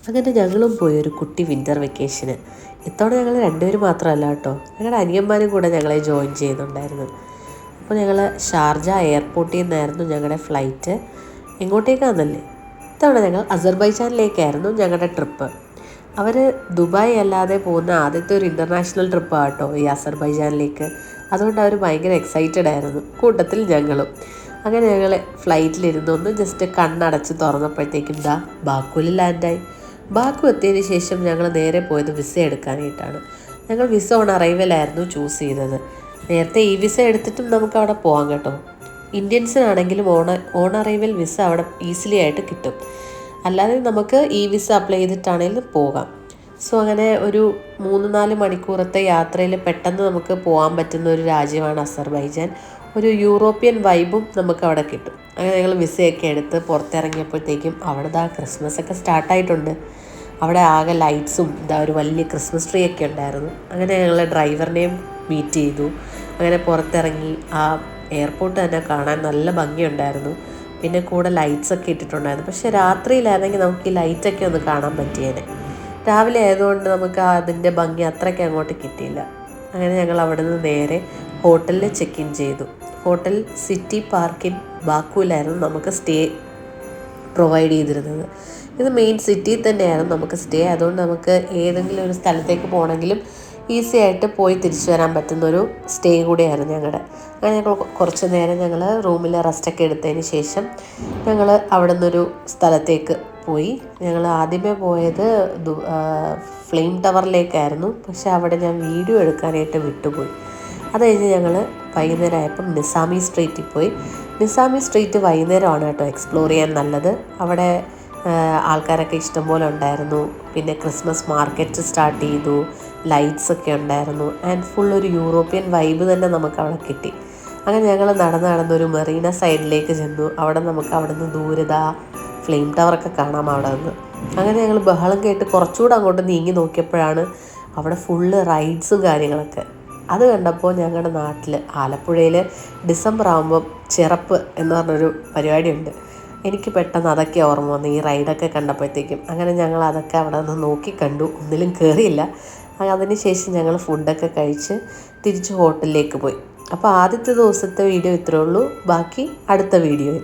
അങ്ങനെ ഞങ്ങളും പോയി ഒരു കുട്ടി വിൻ്റർ വെക്കേഷന്. ഇത്തവണ ഞങ്ങൾ രണ്ടുപേരും മാത്രമല്ല കേട്ടോ, ഞങ്ങളുടെ അനിയന്മാരും കൂടെ ഞങ്ങളെ ജോയിൻ ചെയ്യുന്നുണ്ടായിരുന്നു. അപ്പോൾ ഞങ്ങൾ ഷാർജ എയർപോർട്ടിൽ നിന്നായിരുന്നു ഞങ്ങളുടെ ഫ്ലൈറ്റ്. എങ്ങോട്ടേക്കാണെന്നല്ലേ, ഇത്തവണ ഞങ്ങൾ അസർബൈജാനിലേക്കായിരുന്നു ഞങ്ങളുടെ ട്രിപ്പ്. അവർ ദുബായ് അല്ലാതെ പോകുന്ന ആദ്യത്തെ ഒരു ഇൻ്റർനാഷണൽ ട്രിപ്പാണ് കേട്ടോ ഈ അസർബൈജാനിലേക്ക്. അതുകൊണ്ട് അവർ ഭയങ്കര എക്സൈറ്റഡ് ആയിരുന്നു, കൂട്ടത്തിൽ ഞങ്ങളും. അങ്ങനെ ഞങ്ങൾ ഫ്ലൈറ്റിലിരുന്ന് ഒന്ന് ജസ്റ്റ് കണ്ണടച്ച് തുറന്നപ്പോഴത്തേക്കും ബാക്കുവിൽ ലാൻഡായി. ബാക്കു എത്തിയതിന് ശേഷം ഞങ്ങൾ നേരെ പോയത് വിസ എടുക്കാനായിട്ടാണ്. ഞങ്ങൾ വിസ ഓൺ അറൈവലായിരുന്നു ചൂസ് ചെയ്തത്. നേരത്തെ ഈ വിസ എടുത്തിട്ടും നമുക്ക് അവിടെ പോകാം കേട്ടോ. ഇന്ത്യൻസിനാണെങ്കിലും ഓൺ അറൈവൽ വിസ അവിടെ ഈസിലി ആയിട്ട് കിട്ടും. അല്ലാതെ നമുക്ക് ഈ വിസ അപ്ലൈ ചെയ്തിട്ടാണെങ്കിലും പോകാം. സോ അങ്ങനെ ഒരു 3-4 മണിക്കൂറത്തെ യാത്രയിൽ പെട്ടെന്ന് നമുക്ക് പോകാൻ പറ്റുന്ന ഒരു രാജ്യമാണ് അസർബൈജാൻ. ഒരു യൂറോപ്യൻ വൈബും നമുക്ക് അവിടെ കിട്ടും. അങ്ങനെ ഞങ്ങൾ വിസയൊക്കെ എടുത്ത് പുറത്തിറങ്ങിയപ്പോഴത്തേക്കും അവിടെ ക്രിസ്മസ് ഒക്കെ സ്റ്റാർട്ടായിട്ടുണ്ട്. അവിടെ ആകെ ലൈറ്റ്സും ഒരു വലിയ ക്രിസ്മസ് ട്രീ ഒക്കെ ഉണ്ടായിരുന്നു. അങ്ങനെ ഞങ്ങൾ ഡ്രൈവറിനെയും മീറ്റ് ചെയ്തു. അങ്ങനെ പുറത്തിറങ്ങി. ആ എയർപോർട്ട് തന്നെ കാണാൻ നല്ല ഭംഗിയുണ്ടായിരുന്നു. പിന്നെ കൂടെ ലൈറ്റ്സൊക്കെ ഇട്ടിട്ടുണ്ടായിരുന്നു. പക്ഷേ രാത്രിയിലായിരുന്നെങ്കിൽ നമുക്ക് ഈ ലൈറ്റൊക്കെ ഒന്ന് കാണാൻ പറ്റിയേനെ. രാവിലെ ആയതുകൊണ്ട് നമുക്ക് അതിൻ്റെ ഭംഗി അത്രയ്ക്ക് അങ്ങോട്ട് കിട്ടിയില്ല. അങ്ങനെ ഞങ്ങൾ അവിടെ നിന്ന് നേരെ ഹോട്ടലിൽ ചെക്ക് ഇൻ ചെയ്തു. ഹോട്ടൽ സിറ്റി പാർക്ക് ഇൻ ബാക്കുവിലായിരുന്നു നമുക്ക് സ്റ്റേ പ്രൊവൈഡ് ചെയ്തിരുന്നത്. ഇത് മെയിൻ സിറ്റിയിൽ തന്നെയായിരുന്നു നമുക്ക് സ്റ്റേ. അതുകൊണ്ട് നമുക്ക് ഏതെങ്കിലും ഒരു സ്ഥലത്തേക്ക് പോകണമെങ്കിലും ഈസി ആയിട്ട് പോയി തിരിച്ചു വരാൻ പറ്റുന്നൊരു സ്റ്റേ കൂടിയായിരുന്നു ഞങ്ങളുടെ. അങ്ങനെ ഞങ്ങൾ കുറച്ച് നേരം ഞങ്ങൾ റൂമിൽ റെസ്റ്റൊക്കെ എടുത്തതിന് ശേഷം ഞങ്ങൾ അവിടെ നിന്നൊരു സ്ഥലത്തേക്ക് പോയി. ഞങ്ങൾ ആദ്യമേ പോയത് ഫ്ലെയിം ടവറിലേക്കായിരുന്നു. പക്ഷേ അവിടെ ഞാൻ വീഡിയോ എടുക്കാനായിട്ട് വിട്ടുപോയി. അത് കഴിഞ്ഞ് ഞങ്ങൾ വൈകുന്നേരം ആയപ്പം നിസാമി സ്ട്രീറ്റിൽ പോയി. നിസാമി സ്ട്രീറ്റ് വൈകുന്നേരമാണ് കേട്ടോ എക്സ്പ്ലോർ ചെയ്യാൻ നല്ലത്. അവിടെ ആൾക്കാരൊക്കെ ഇഷ്ടംപോലെ ഉണ്ടായിരുന്നു. പിന്നെ ക്രിസ്മസ് മാർക്കറ്റ് സ്റ്റാർട്ട് ചെയ്തു, ലൈറ്റ്സൊക്കെ ഉണ്ടായിരുന്നു. ആൻഡ് ഫുൾ ഒരു യൂറോപ്യൻ വൈബ് തന്നെ നമുക്ക് അവിടെ കിട്ടി. അങ്ങനെ ഞങ്ങൾ നടന്നൊരു മെറീന സൈഡിലേക്ക് ചെന്നു. അവിടെ നിന്ന് ദൂരത ഫ്ലെയിം ടവറൊക്കെ കാണാം അവിടെ നിന്ന്. അങ്ങനെ ഞങ്ങൾ ബഹളം കേട്ട് കുറച്ചുകൂടെ അങ്ങോട്ട് നീങ്ങി നോക്കിയപ്പോഴാണ് അവിടെ ഫുള്ള് റൈഡ്സും കാര്യങ്ങളൊക്കെ. അത് കണ്ടപ്പോൾ ഞങ്ങളുടെ നാട്ടിൽ ആലപ്പുഴയിൽ ഡിസംബർ ആകുമ്പോൾ ചിറപ്പ് എന്ന് പറഞ്ഞൊരു പരിപാടിയുണ്ട്. എനിക്ക് പെട്ടെന്ന് അതൊക്കെ ഓർമ്മ വന്നു ഈ റൈഡൊക്കെ കണ്ടപ്പോഴത്തേക്കും. അങ്ങനെ ഞങ്ങൾ അതൊക്കെ അവിടെ നിന്ന് നോക്കി കണ്ടു, ഒന്നിലും കയറിയില്ല. അതിന് ശേഷം ഞങ്ങൾ ഫുഡൊക്കെ കഴിച്ച് തിരിച്ച് ഹോട്ടലിലേക്ക് പോയി. അപ്പോൾ ആദ്യത്തെ ദിവസത്തെ വീഡിയോ ഇത്രയേ ഉള്ളൂ. ബാക്കി അടുത്ത വീഡിയോയിൽ.